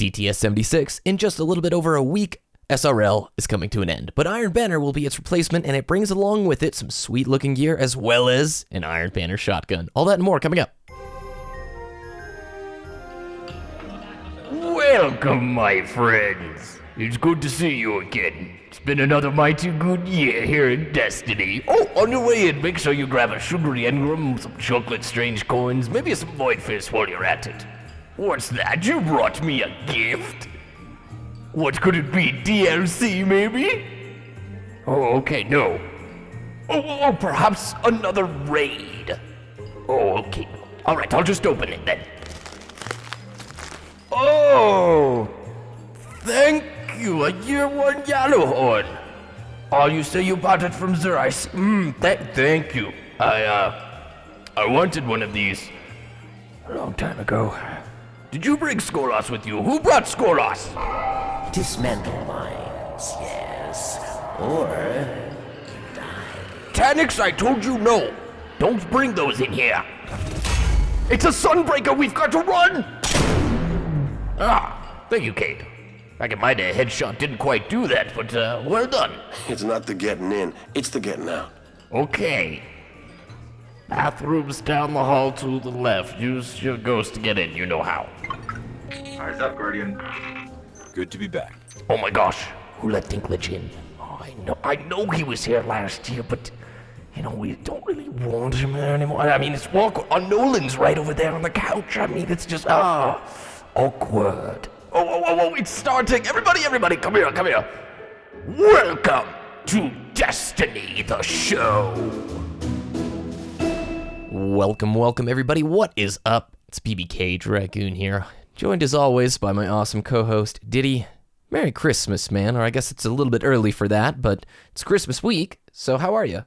DTS 76, in just a little bit over a week, SRL is coming to an end, but Iron Banner will be its replacement, and it brings along with it some sweet-looking gear as well as an Iron Banner shotgun. All that and more coming up. Welcome, my friends. It's good to see you again. It's been another mighty good year here in Destiny. Oh, on your way in, make sure you grab a sugary engram, some chocolate strange coins, maybe some void fish while you're at it. What's that? You brought me a gift? What could it be? DLC, maybe? Oh, okay, no. Oh, perhaps another raid. Oh, okay. Alright, I'll just open it then. Oh! Thank you, a year one yellow horn. Oh, you say you bought it from Zer, I see. Thank you. I wanted one of these a long time ago. Did you bring Skolas with you? Who brought Skolas? Dismantle mines, yes. Or die. Tanix, I told you no. Don't bring those in here. It's a sunbreaker, we've got to run! Ah, thank you, Kate. Back in my day, a headshot didn't quite do that, but well done. It's not the getting in, it's the getting out. Okay. Bathrooms down the hall to the left. Use your ghost to get in, you know how. Eyes up, Guardian. Good to be back. Oh my gosh, who let Dinklage in? Oh, I know he was here last year, but we don't really want him there anymore. I mean, it's awkward. Nolan's right over there on the couch. I mean, it's just awkward. Oh, it's starting. Everybody, come here. Welcome to Destiny, the show. Welcome, everybody. What is up? It's BBKDRAGOON here, joined as always by my awesome co-host, Ditty. Merry Christmas, man, or I guess it's a little bit early for that, but it's Christmas week, so how are you?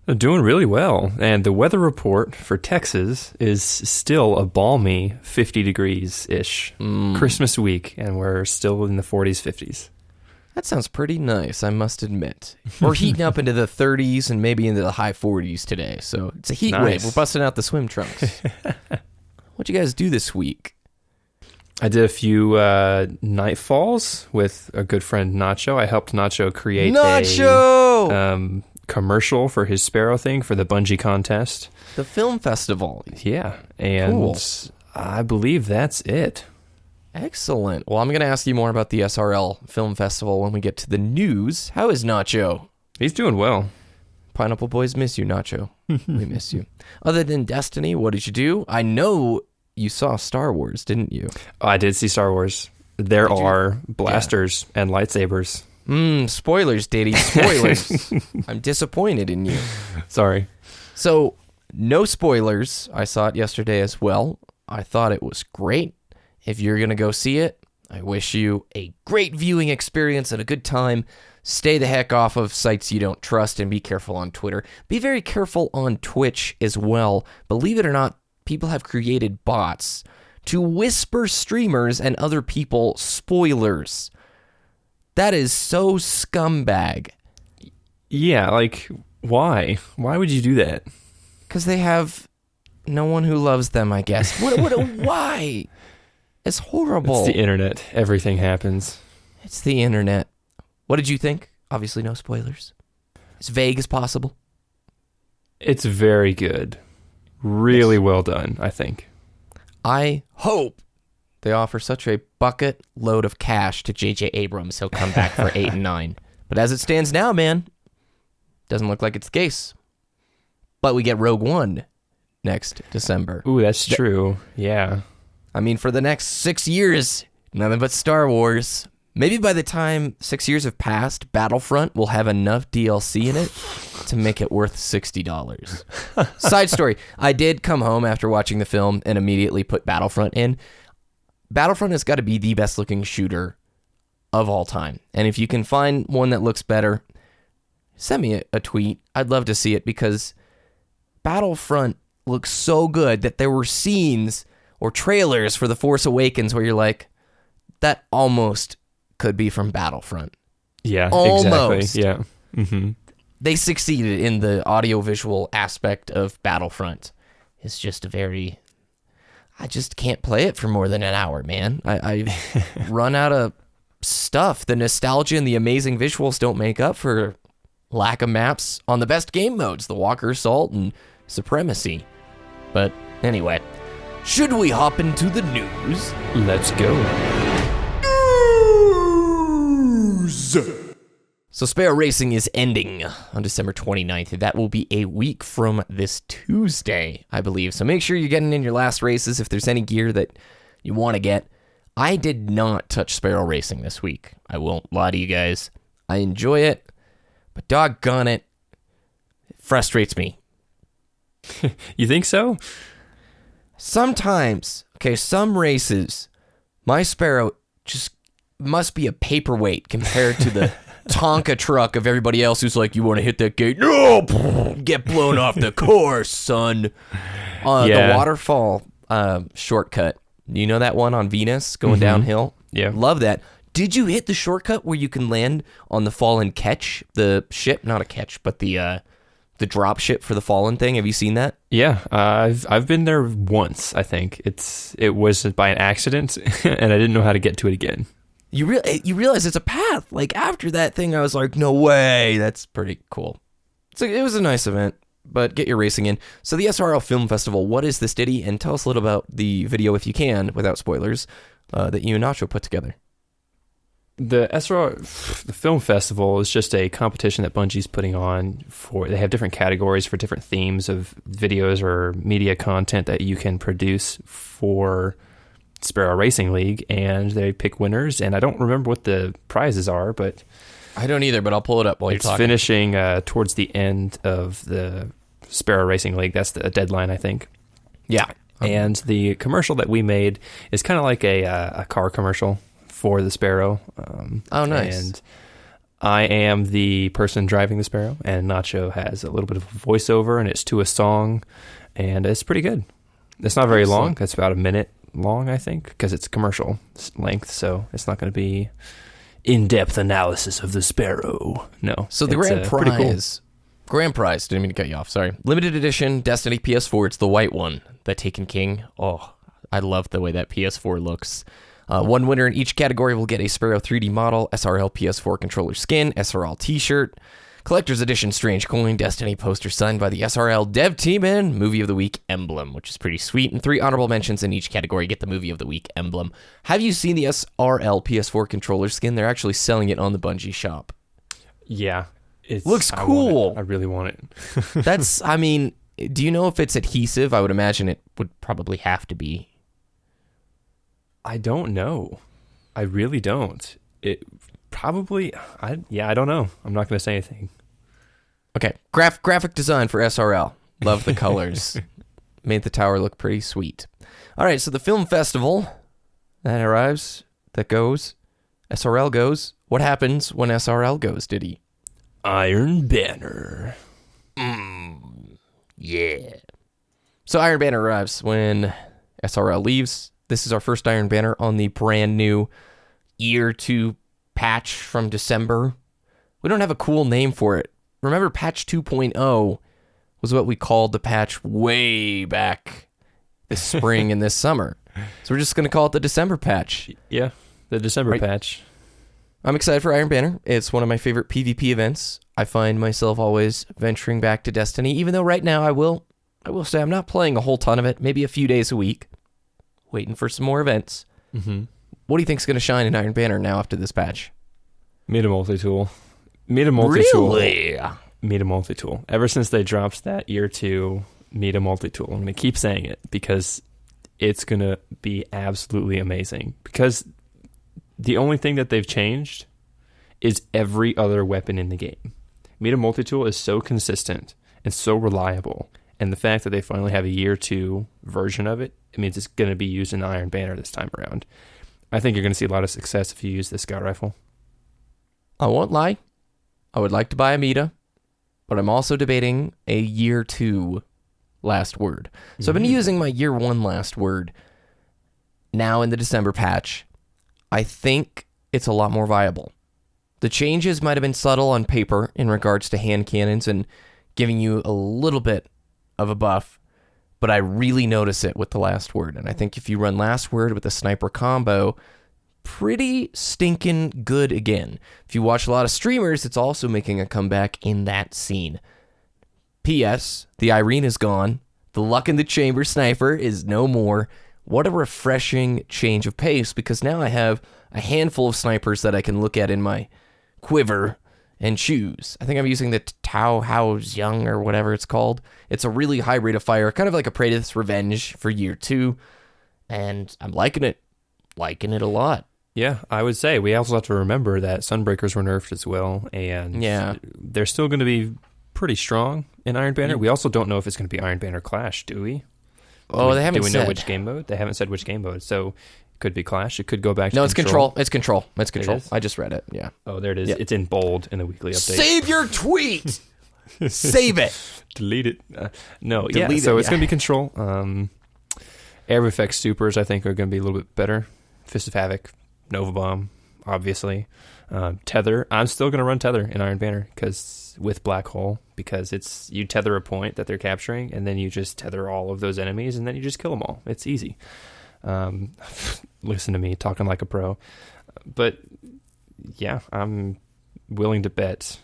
Doing really well, and the weather report for Texas is still a balmy 50 degrees-ish. Christmas week, and we're still in the 40s, 50s. That sounds pretty nice, I must admit. We're heating up into the 30s and maybe into the high 40s today, so it's a heat wave. We're busting out the swim trunks. What'd you guys do this week? I did a few nightfalls with a good friend, Nacho. I helped Nacho create a commercial for his Sparrow thing for the Bungie contest. The film festival. Yeah, and cool. I believe that's it. Excellent. Well, I'm going to ask you more about the SRL Film Festival when we get to the news. How is Nacho? He's doing well. Pineapple Boys miss you, Nacho. We miss you. Other than Destiny, what did you do? I know you saw Star Wars, didn't you? Oh, I did see Star Wars. There are blasters and lightsabers. Spoilers, Ditty. Spoilers. I'm disappointed in you. Sorry. So, no spoilers. I saw it yesterday as well. I thought it was great. If you're going to go see it, I wish you a great viewing experience and a good time. Stay the heck off of sites you don't trust and be careful on Twitter. Be very careful on Twitch as well. Believe it or not, people have created bots to whisper streamers and other people spoilers. That is so scumbag. Yeah, like, why? Why would you do that? Because they have no one who loves them, I guess. Why? It's horrible. It's the internet. Everything happens. It's the internet. What did you think? Obviously no spoilers. As vague as possible. It's very good. Really well done, I think. I hope they offer such a bucket load of cash to J.J. Abrams he'll come back for 8 and 9. But as it stands now, man, doesn't look like it's the case. But we get Rogue One next December. Ooh, that's true. Yeah. I mean, for the next 6 years, nothing but Star Wars. Maybe by the time 6 years have passed, Battlefront will have enough DLC in it to make it worth $60. Side story, I did come home after watching the film and immediately put Battlefront in. Battlefront has got to be the best looking shooter of all time. And if you can find one that looks better, send me a tweet. I'd love to see it because Battlefront looks so good that there were scenes or trailers for The Force Awakens where you're like, that almost could be from Battlefront. Yeah, almost. Exactly. Yeah. Mm-hmm. They succeeded in the audiovisual aspect of Battlefront. It's just a very... I just can't play it for more than an hour, man. I run out of stuff. The nostalgia and the amazing visuals don't make up for lack of maps on the best game modes, the Walker Assault and Supremacy. But anyway, should we hop into the news? Let's go. So Sparrow Racing is ending on December 29th. That will be a week from this Tuesday, I believe. So make sure you're getting in your last races if there's any gear that you want to get. I did not touch Sparrow Racing this week. I won't lie to you guys. I enjoy it, but doggone it, it frustrates me. You think so? Sometimes, okay, some races, my Sparrow just must be a paperweight compared to the Tonka truck of everybody else who's like, you want to hit that gate? No! Get blown off the course, son. The waterfall shortcut. Do you know that one on Venus going downhill? Yeah. Love that. Did you hit the shortcut where you can land on the Fallen catch? The ship, not a catch, but the drop ship for the Fallen thing. Have you seen that? Yeah, I've been there once. I think it was by an accident, and I didn't know how to get to it again. You realize it's a path. Like after that thing, I was like, no way. That's pretty cool. So it was a nice event, but get your racing in. So the SRL Film Festival. What is this, Ditty? And tell us a little about the video, if you can, without spoilers, that you and Nacho put together. The Film Festival is just a competition that Bungie's putting on they have different categories for different themes of videos or media content that you can produce for Sparrow Racing League, and they pick winners, and I don't remember what the prizes are, but I don't either, but I'll pull it up while you're talking. It's finishing towards the end of the Sparrow Racing League. That's the deadline, I think. Yeah. And the commercial that we made is kind of like a car commercial for the Sparrow. Oh, nice. And I am the person driving the Sparrow, and Nacho has a little bit of a voiceover, and it's to a song, and it's pretty good. It's not very long. It's about a minute long, I think, because it's commercial length, so it's not going to be in-depth analysis of the Sparrow. No. So the grand prize, didn't mean to cut you off, sorry. Limited edition Destiny PS4, it's the white one, the Taken King. Oh, I love the way that PS4 looks. One winner in each category will get a Sparrow 3D model, SRL PS4 controller skin, SRL t-shirt, Collector's Edition Strange Coin, Destiny poster signed by the SRL dev team, and Movie of the Week emblem, which is pretty sweet. And 3 honorable mentions in each category get the Movie of the Week emblem. Have you seen the SRL PS4 controller skin? They're actually selling it on the Bungie shop. Yeah. Looks cool. I really want it. Do you know if it's adhesive? I would imagine it would probably have to be. I don't know. I really don't. It probably, I don't know. I'm not going to say anything. Okay, graphic design for SRL. Love the colors. Made the tower look pretty sweet. All right, so the film festival, that arrives, that goes, SRL goes. What happens when SRL goes, Ditty? Iron Banner. Yeah. So Iron Banner arrives when SRL leaves. This is our first Iron Banner on the brand new Year 2 patch from December. We don't have a cool name for it. Remember, patch 2.0 was what we called the patch way back this spring and this summer. So we're just going to call it the December patch. Yeah, the December patch. I'm excited for Iron Banner. It's one of my favorite PvP events. I find myself always venturing back to Destiny, even though right now I will say I'm not playing a whole ton of it, maybe a few days a week, waiting for some more events. Mm-hmm. What do you think is going to shine in Iron Banner now after this patch? Meta multi-tool. Really? Meta multi-tool. Ever since they dropped that Year 2 Meta multi-tool, I'm going to keep saying it because it's going to be absolutely amazing. Because the only thing that they've changed is every other weapon in the game. Meta multi-tool is so consistent and so reliable. And the fact that they finally have a Year 2 version of it, it means it's going to be used in Iron Banner this time around. I think you're going to see a lot of success if you use this scout rifle. I won't lie. I would like to buy a Meta, but I'm also debating a Year 2 last word. So I've been using my Year 1 last word now in the December patch. I think it's a lot more viable. The changes might have been subtle on paper in regards to hand cannons and giving you a little bit of a buff, but I really notice it with the last word. And I think if you run last word with a sniper combo, pretty stinking good again. If you watch a lot of streamers, it's also making a comeback in that scene. P.S. The Irene is gone. The Luck in the Chamber sniper is no more. What a refreshing change of pace, because now I have a handful of snipers that I can look at in my quiver and choose. I think I'm using the Tao Hao's Young or whatever it's called. It's a really high rate of fire, kind of like a Praedyth's Revenge for year 2, and I'm liking it a lot. Yeah, I would say we also have to remember that Sunbreakers were nerfed as well, and they're still going to be pretty strong in Iron Banner. We also don't know if it's going to be Iron Banner Clash, do we? They haven't said. Do we know which game mode? They haven't said which game mode, so it could be Clash. It could go back to it's Control. It's Control. I just read it, yeah. Oh, there it is. Yeah. It's in bold in the weekly update. Save your tweet! Save it! Delete it. So Delete it's going to be Control. Air Effects Supers, I think, are going to be a little bit better. Fist of Havoc, Nova Bomb, obviously. Tether. I'm still going to run Tether in Iron Banner with Black Hole, because it's you tether a point that they're capturing, and then you just tether all of those enemies, and then you just kill them all. It's easy. Listen to me talking like a pro. But yeah, I'm willing to bet.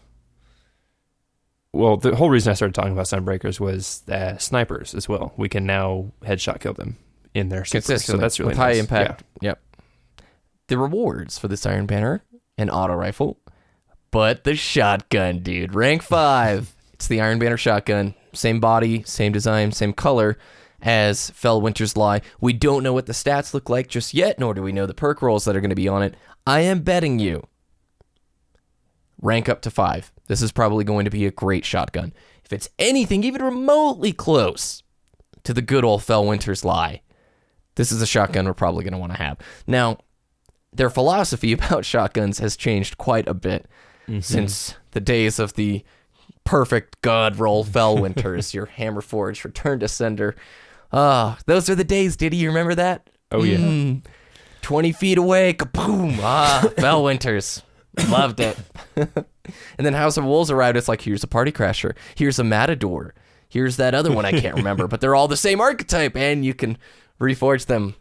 Well, the whole reason I started talking about Sunbreakers was snipers as well. We can now headshot kill them in their supers, so that's really with nice. high impact. Yeah. Yep. The rewards for this Iron Banner: an auto rifle, but the shotgun, dude. Rank 5. It's the Iron Banner shotgun. Same body, same design, same color as Fell Winter's Lie. We don't know what the stats look like just yet, nor do we know the perk rolls that are going to be on it. I am betting you rank up to 5. This is probably going to be a great shotgun. If it's anything even remotely close to the good old Fell Winter's Lie, this is a shotgun we're probably going to want to have. Now, their philosophy about shotguns has changed quite a bit since the days of the perfect god roll Fell Winters, your Hammerforge Return to Sender. Those are the days, Ditty. You remember that? Oh, yeah. 20 feet away, kaboom. Fell Winters. Loved it. And then House of Wolves arrived. It's like, here's a Party Crasher. Here's a Matador. Here's that other one I can't remember, but they're all the same archetype, and you can reforge them.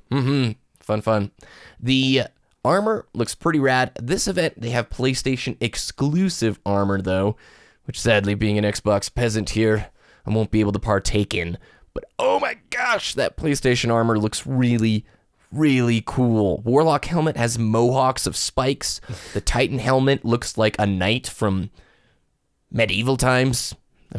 Fun. The armor looks pretty rad. This event, they have PlayStation exclusive armor, though, which sadly, being an Xbox peasant here, I won't be able to partake in. But oh my gosh, that PlayStation armor looks really, really cool. Warlock helmet has mohawks of spikes. The Titan helmet looks like a knight from medieval times. That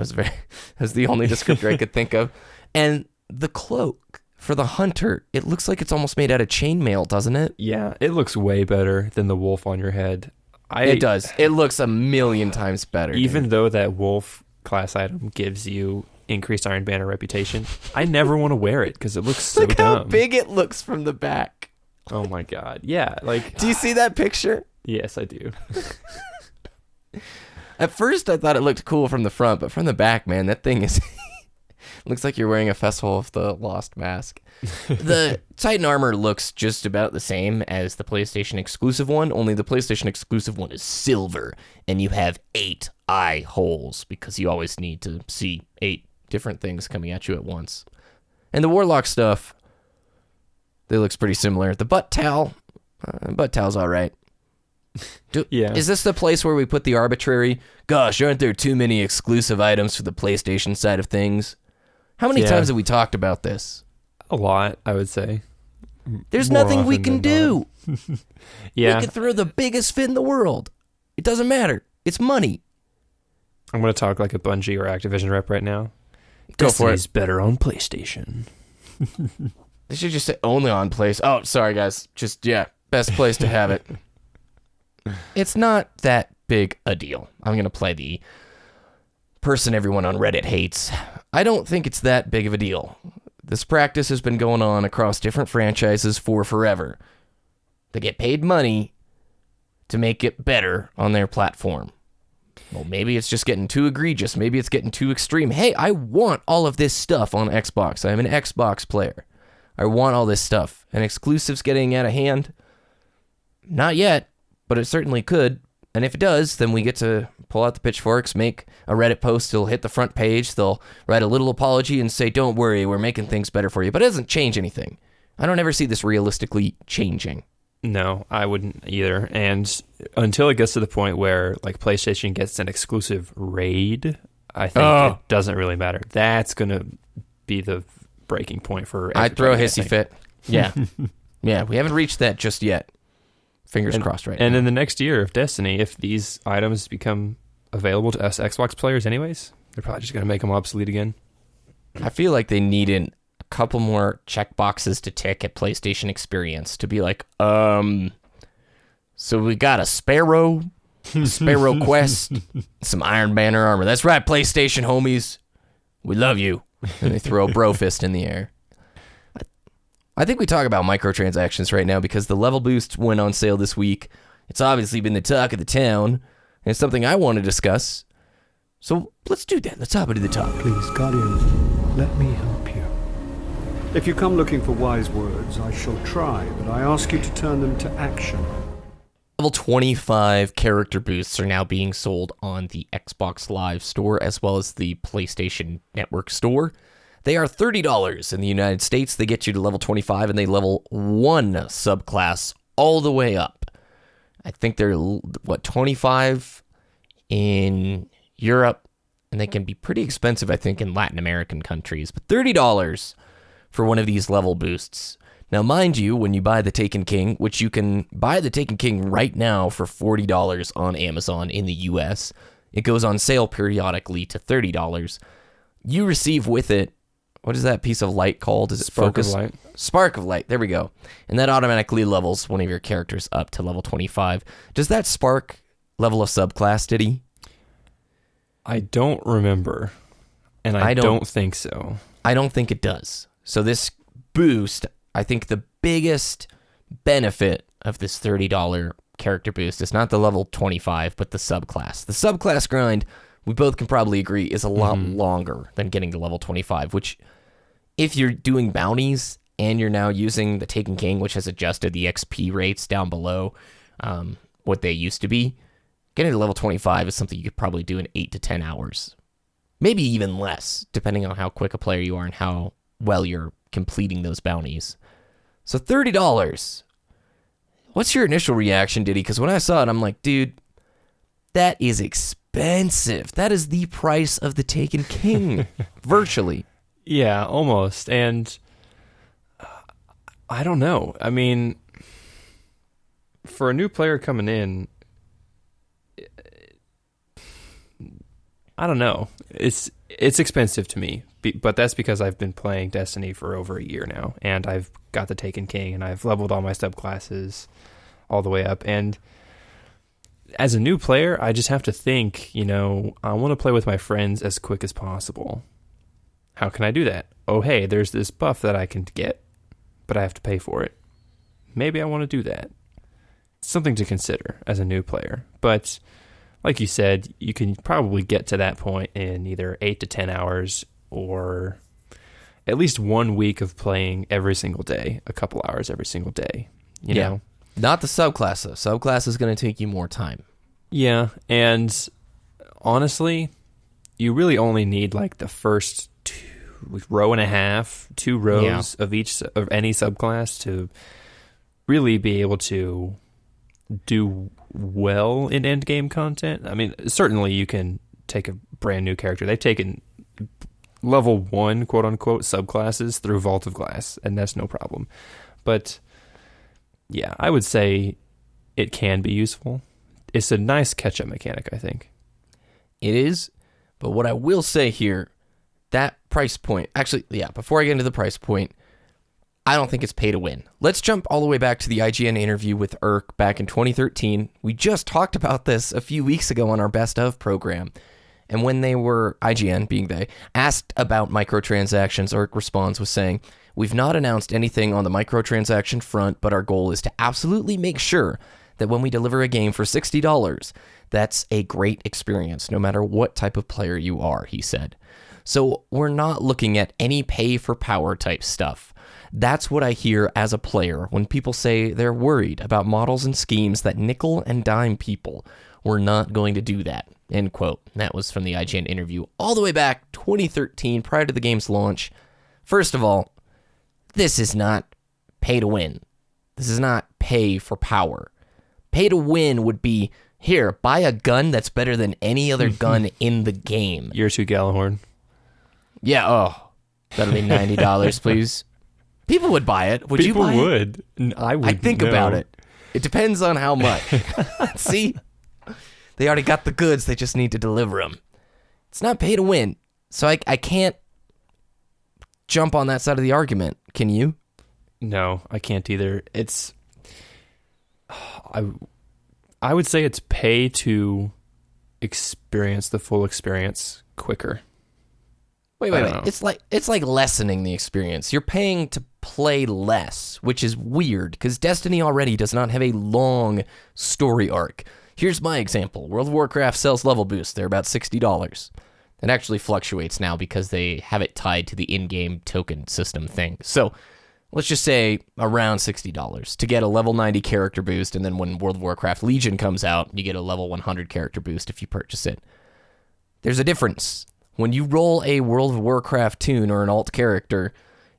was the only descriptor I could think of. And the cloak for the hunter, it looks like it's almost made out of chainmail, doesn't it? Yeah, it looks way better than the wolf on your head. It does. It looks a million times better. Even though that wolf class item gives you increased Iron Banner reputation, I never want to wear it because it looks so Look dumb. how big it looks from the back. Oh my god. Yeah, like do you see that picture? Yes, I do. At first I thought it looked cool from the front, but from the back, man, that thing is looks like you're wearing a Festival of the Lost mask. The Titan armor looks just about the same as the PlayStation exclusive one, only the PlayStation exclusive one is silver, and you have 8 eye holes, because you always need to see 8 different things coming at you at once. And the Warlock stuff, they looks pretty similar. The butt towel's all right. Yeah. Is this the place where we put the arbitrary, gosh, aren't there too many exclusive items for the PlayStation side of things? How many times have we talked about this? A lot, I would say. There's More nothing we often can than do. Yeah. We can throw the biggest fit in the world. It doesn't matter. It's money. I'm going to talk like a Bungie or Activision rep right now. Go for it. It's better on PlayStation. They should just say only on place. Oh, sorry, guys. Just, best place to have it. It's not that big a deal. I'm going to play the person everyone on Reddit hates. I don't think it's that big of a deal. This practice has been going on across different franchises for forever. They get paid money to make it better on their platform. Well, maybe it's just getting too egregious. Maybe it's getting too extreme. Hey, I want all of this stuff on Xbox. I'm an Xbox player. I want all this stuff. And exclusives getting out of hand? Not yet, but it certainly could. And if it does, then we get to pull out the pitchforks, make a Reddit post. It'll hit the front page. They'll write a little apology and say, don't worry, we're making things better for you. But it doesn't change anything. I don't ever see this realistically changing. No, I wouldn't either. And until it gets to the point where like PlayStation gets an exclusive raid, I think it doesn't really matter. That's going to be the breaking point for I'd throw a hissy fit. Yeah. Yeah, we haven't reached that just yet. Fingers crossed right now. And in the next year of Destiny, if these items become available to us Xbox players anyways, they're probably just going to make them obsolete again. I feel like they needed a couple more checkboxes to tick at PlayStation Experience to be like, so we got a Sparrow Quest, some Iron Banner armor. That's right, PlayStation homies. We love you. And they throw a bro fist in the air. I think we talk about microtransactions right now because the level boost went on sale this week. It's obviously been the talk of the town, and it's something I want to discuss. So let's do that. Let's hop into the talk. Please, Guardian, let me help you. If you come looking for wise words, I shall try, but I ask you to turn them to action. Level 25 character boosts are now being sold on the Xbox Live store as well as the PlayStation Network store. They are $30 in the United States. They get you to level 25 and they level one subclass all the way up. I think they're, 25 in Europe, and they can be pretty expensive, I think, in Latin American countries. But $30 for one of these level boosts. Now, mind you, when you buy the Taken King, which you can buy the Taken King right now for $40 on Amazon in the US, it goes on sale periodically to $30. You receive with it, what is that piece of light called? Is it focus? Spark of Light. Spark of Light. There we go. And that automatically levels one of your characters up to level 25. Does that spark level a subclass, Ditty? I don't remember, and I don't think so. I don't think it does. So this boost, I think the biggest benefit of this $30 character boost is not the level 25, but the subclass. The subclass grind, we both can probably agree, is a lot longer than getting to level 25, which if you're doing bounties and you're now using the Taken King, which has adjusted the XP rates down below what they used to be, getting to level 25 is something you could probably do in 8 to 10 hours. Maybe even less, depending on how quick a player you are and how well you're completing those bounties. So $30. What's your initial reaction, Ditty? Because when I saw it, I'm like, dude, that is expensive. That is the price of the Taken King, virtually. Yeah, almost. And I don't know. I mean, for a new player coming in, I don't know. It's expensive to me, but that's because I've been playing Destiny for over a year now, and I've got the Taken King, and I've leveled all my subclasses all the way up. And as a new player, I just have to think, I want to play with my friends as quick as possible. How can I do that? Oh, hey, there's this buff that I can get, but I have to pay for it. Maybe I want to do that. It's something to consider as a new player. But like you said, you can probably get to that point in either 8 to 10 hours or at least 1 week of playing every single day, a couple hours every single day. You know? Not the subclass, though. Subclass is going to take you more time. Yeah, and honestly, you really only need like the first row and a half, 2 rows of any subclass to really be able to do well in endgame content. I mean, certainly you can take a brand new character. They've taken level 1, quote unquote, subclasses through Vault of Glass, and that's no problem. But yeah, I would say it can be useful. It's a nice catch-up mechanic, I think. It is, but what I will say here, that price point, actually, before I get into the price point, I don't think it's pay to win. Let's jump all the way back to the IGN interview with Urk back in 2013. We just talked about this a few weeks ago on our Best Of program. And when they were, IGN being they, asked about microtransactions, Urk responds with saying, "We've not announced anything on the microtransaction front, but our goal is to absolutely make sure that when we deliver a game for $60, that's a great experience, no matter what type of player you are," he said. So we're not looking at any pay for power type stuff. That's what I hear as a player when people say they're worried about models and schemes that nickel and dime people. We're not going to do that, end quote. That was from the IGN interview all the way back 2013, prior to the game's launch. First of all, this is not pay to win. This is not pay for power. Pay to win would be, here, buy a gun that's better than any other gun in the game. Year 2 Gallahorn. Yeah, that'll be $90, please. People would buy it. Would you buy it? People would. I would. I think about it. It depends on how much. See? They already got the goods. They just need to deliver them. It's not pay to win. So I can't jump on that side of the argument. Can you? No, I can't either. I would say it's pay to experience the full experience quicker. Wait. It's like lessening the experience. You're paying to play less, which is weird because Destiny already does not have a long story arc. Here's my example. World of Warcraft sells level boosts. They're about $60. It actually fluctuates now because they have it tied to the in-game token system thing. So let's just say around $60 to get a level 90 character boost, and then when World of Warcraft Legion comes out, you get a level 100 character boost if you purchase it. There's a difference. When you roll a World of Warcraft toon or an alt character,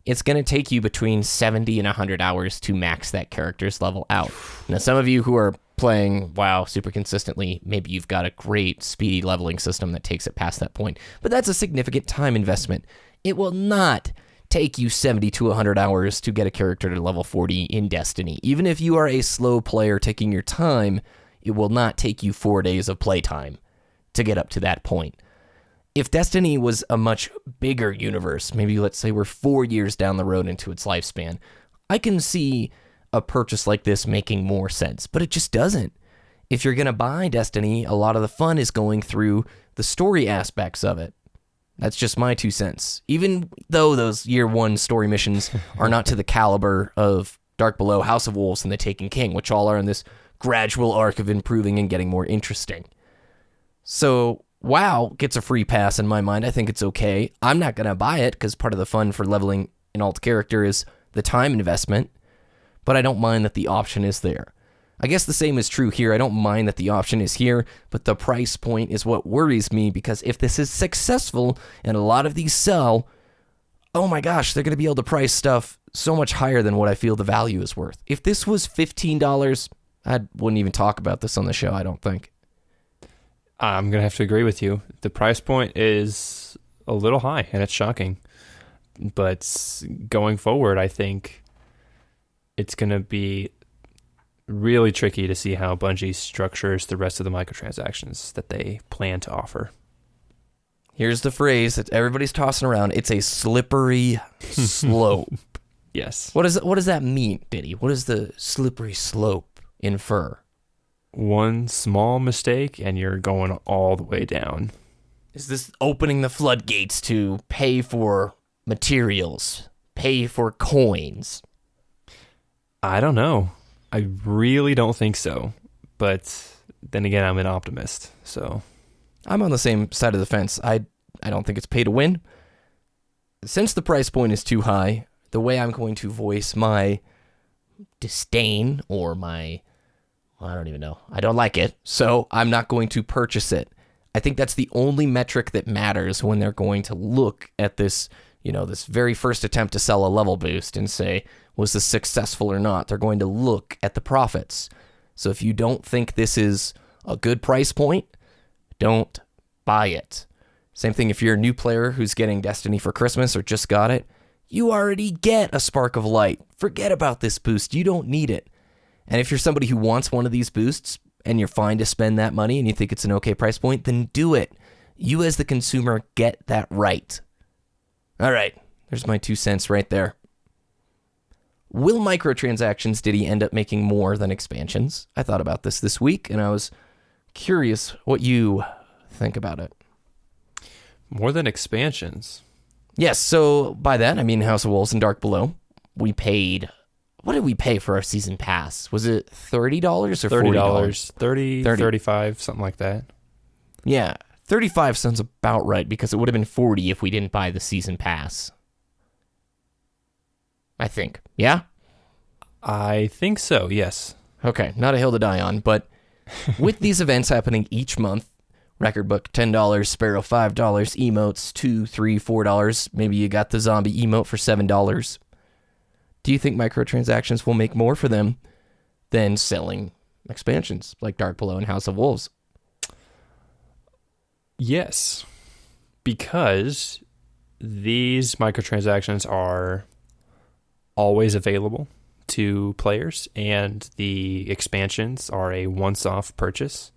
it's going to take you between 70 and 100 hours to max that character's level out. Now, some of you who are playing WoW super consistently, maybe you've got a great speedy leveling system that takes it past that point, but that's a significant time investment. It will not take you 70 to 100 hours to get a character to level 40 in Destiny. Even if you are a slow player taking your time, it will not take you 4 days of playtime to get up to that point. If Destiny was a much bigger universe, maybe let's say we're 4 years down the road into its lifespan, I can see a purchase like this making more sense, but it just doesn't. If you're going to buy Destiny, a lot of the fun is going through the story aspects of it. That's just my 2 cents. Even though those year 1 story missions are not to the caliber of Dark Below, House of Wolves, and The Taken King, which all are in this gradual arc of improving and getting more interesting. So WoW gets a free pass in my mind. I think it's okay. I'm not going to buy it because part of the fun for leveling an alt character is the time investment, but I don't mind that the option is there. I guess the same is true here. I don't mind that the option is here, but the price point is what worries me, because if this is successful and a lot of these sell, oh my gosh, they're going to be able to price stuff so much higher than what I feel the value is worth. If this was $15, I wouldn't even talk about this on the show, I don't think. I'm going to have to agree with you. The price point is a little high, and it's shocking. But going forward, I think it's going to be really tricky to see how Bungie structures the rest of the microtransactions that they plan to offer. Here's the phrase that everybody's tossing around. It's a slippery slope. Yes. What does that mean, Ditty? What does the slippery slope infer? One small mistake and you're going all the way down. Is this opening the floodgates to pay for materials, pay for coins? I don't know. I really don't think so. But then again, I'm an optimist, so I'm on the same side of the fence. I don't think it's pay to win. Since the price point is too high, the way I'm going to voice my disdain or my, I don't even know. I don't like it, so I'm not going to purchase it. I think that's the only metric that matters when they're going to look at this, this very first attempt to sell a level boost and say, was this successful or not? They're going to look at the profits. So if you don't think this is a good price point, don't buy it. Same thing if you're a new player who's getting Destiny for Christmas or just got it. You already get a Spark of Light. Forget about this boost. You don't need it. And if you're somebody who wants one of these boosts and you're fine to spend that money and you think it's an okay price point, then do it. You as the consumer get that right. All right, there's my 2 cents right there. Will microtransactions, Ditty, end up making more than expansions? I thought about this week, and I was curious what you think about it. More than expansions? Yes, so by that, I mean House of Wolves and Dark Below. We paid, what did we pay for our season pass? Was it $30 or $40? $30, $35, something like that. Yeah, 35 sounds about right, because it would have been 40 if we didn't buy the season pass. I think. Yeah? I think so, yes. Okay, not a hill to die on, but With these events happening each month, record book $10, Sparrow $5, emotes $2, $3, $4. Maybe you got the zombie emote for $7. Do you think microtransactions will make more for them than selling expansions like Dark Below and House of Wolves? Yes, because these microtransactions are always available to players, and the expansions are a once-off purchase.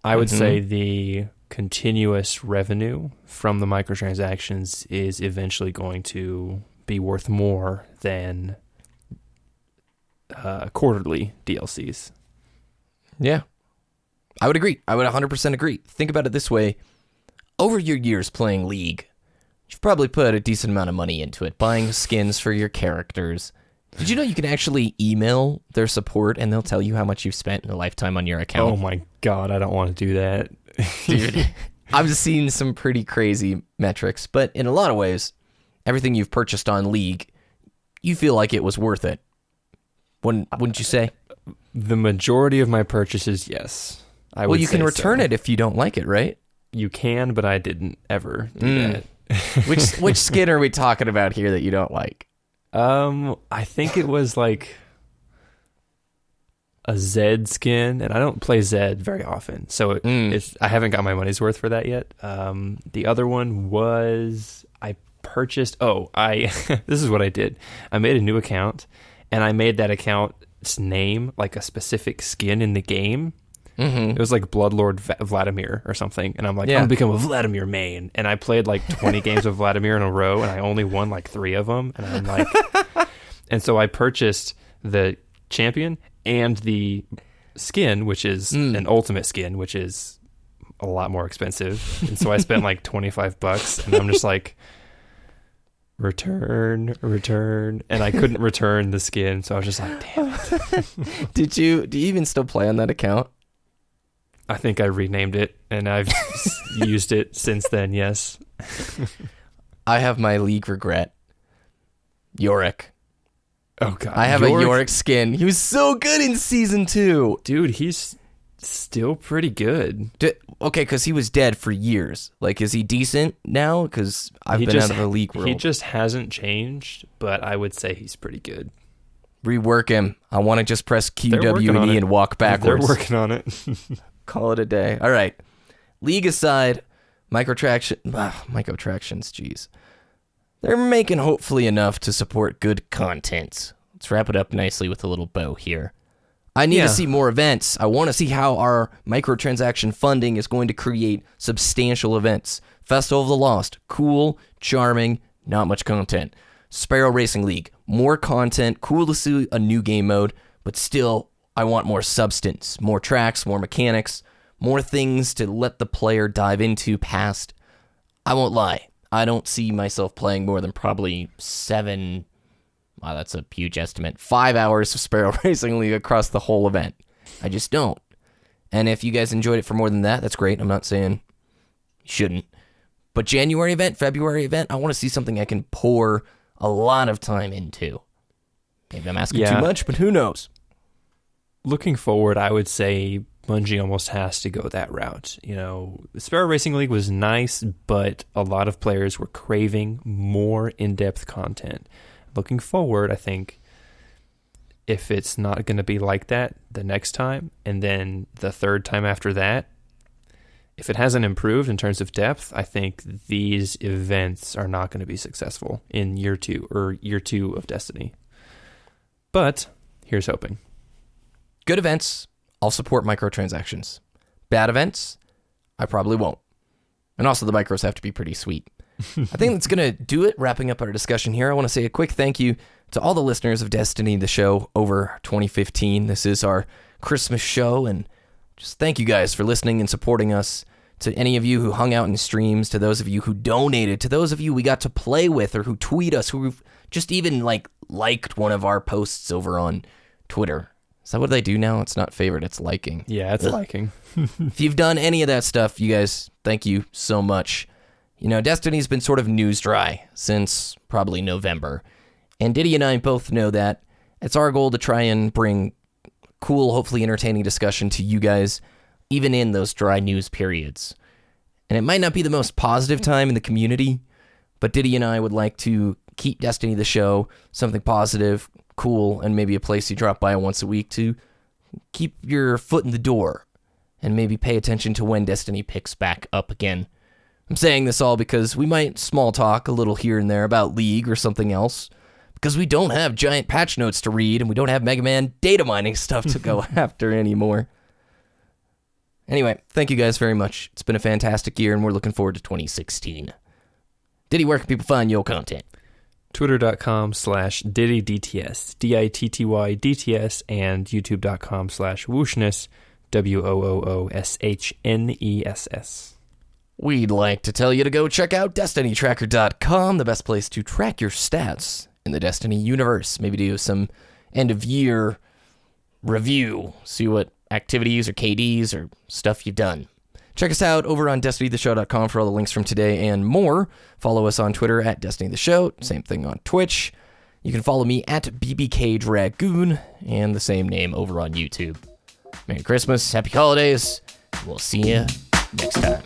I would say the continuous revenue from the microtransactions is eventually going to be worth more than quarterly DLCs. Yeah, I would agree. I would 100% agree. Think about it this way. Over your years playing League, you've probably put a decent amount of money into it, buying skins for your characters. Did you know you can actually email their support and they'll tell you how much you've spent in a lifetime on your account? Oh my God, I don't want to do that. Dude, I've seen some pretty crazy metrics, but in a lot of ways, everything you've purchased on League, you feel like it was worth it. Wouldn't you say? The majority of my purchases, yes. Well, you can return it if you don't like it, right? You can, but I didn't ever do that. Which skin are we talking about here that you don't like? I think it was like a Zed skin, and I don't play Zed very often, so I haven't got my money's worth for that yet. The other one was I purchased. This is what I did. I made a new account, and I made that account's name like a specific skin in the game. It was like Bloodlord Vladimir or something, and I'm like, I'm gonna become a Vladimir main, and I played like 20 games of Vladimir in a row, and I only won like 3 of them, and I'm like, and so I purchased the champion and the skin, which is an ultimate skin, which is a lot more expensive, and so I spent like $25, and I'm just like, return, and I couldn't return the skin, so I was just like, damn it. Do you even still play on that account? I think I renamed it, and I've used it since then, yes. I have my League regret. Yorick. Oh, God. I have a Yorick skin. He was so good in Season 2. Dude, he's still pretty good. Okay, because he was dead for years. Like, is he decent now? Because I've been out of the League world. He just hasn't changed, but I would say he's pretty good. Rework him. I want to just press Q, W, and E and walk backwards. They're working on it. Call it a day. All right. League aside, microtransactions, jeez. They're making hopefully enough to support good content. Let's wrap it up nicely with a little bow here. I need to see more events. I want to see how our microtransaction funding is going to create substantial events. Festival of the Lost, cool, charming, not much content. Sparrow Racing League, more content, cool to see a new game mode, but still, I want more substance, more tracks, more mechanics, more things to let the player dive into past. I won't lie. I don't see myself playing more than probably 7, wow, that's a huge estimate, 5 hours of Sparrow Racing League across the whole event. I just don't. And if you guys enjoyed it for more than that, that's great. I'm not saying you shouldn't. But January event, February event, I want to see something I can pour a lot of time into. Maybe I'm asking too much, but who knows? Looking forward, I would say Bungie almost has to go that route. You know, Sparrow Racing League was nice, but a lot of players were craving more in-depth content. Looking forward, I think if it's not going to be like that the next time, and then the third time after that, if it hasn't improved in terms of depth, I think these events are not going to be successful in year 2 of Destiny. But here's hoping. Good events, I'll support microtransactions. Bad events, I probably won't. And also the micros have to be pretty sweet. I think that's going to do it. Wrapping up our discussion here, I want to say a quick thank you to all the listeners of Destiny, the show, over 2015. This is our Christmas show, and just thank you guys for listening and supporting us. To any of you who hung out in streams, to those of you who donated, to those of you we got to play with or who tweet us, who just even liked one of our posts over on Twitter. Is that what they do now? It's not favorite, it's liking. Yeah, it's liking. If you've done any of that stuff, you guys, thank you so much. You know, Destiny's been sort of news dry since probably November. And Ditty and I both know that. It's our goal to try and bring cool, hopefully entertaining discussion to you guys, even in those dry news periods. And it might not be the most positive time in the community, but Ditty and I would like to keep Destiny the show something positive, cool, and maybe a place you drop by once a week to keep your foot in the door and maybe pay attention to when Destiny picks back up again. I'm saying this all because we might small talk a little here and there about League or something else, because we don't have giant patch notes to read and we don't have Mega Man data mining stuff to go after anymore. Anyway, thank you guys very much. It's been a fantastic year and we're looking forward to 2016. Ditty, where can people find your content? Twitter.com/DittyDTS, DITTY-DTS, and YouTube.com/Wooshness, WOOOSHNESS. We'd like to tell you to go check out DestinyTracker.com, the best place to track your stats in the Destiny universe. Maybe do some end-of-year review, see what activities or KDs or stuff you've done. Check us out over on DestinyTheShow.com for all the links from today and more. Follow us on Twitter at DestinyTheShow. Same thing on Twitch. You can follow me at BBKDRAGOON and the same name over on YouTube. Merry Christmas, Happy Holidays. We'll see you next time.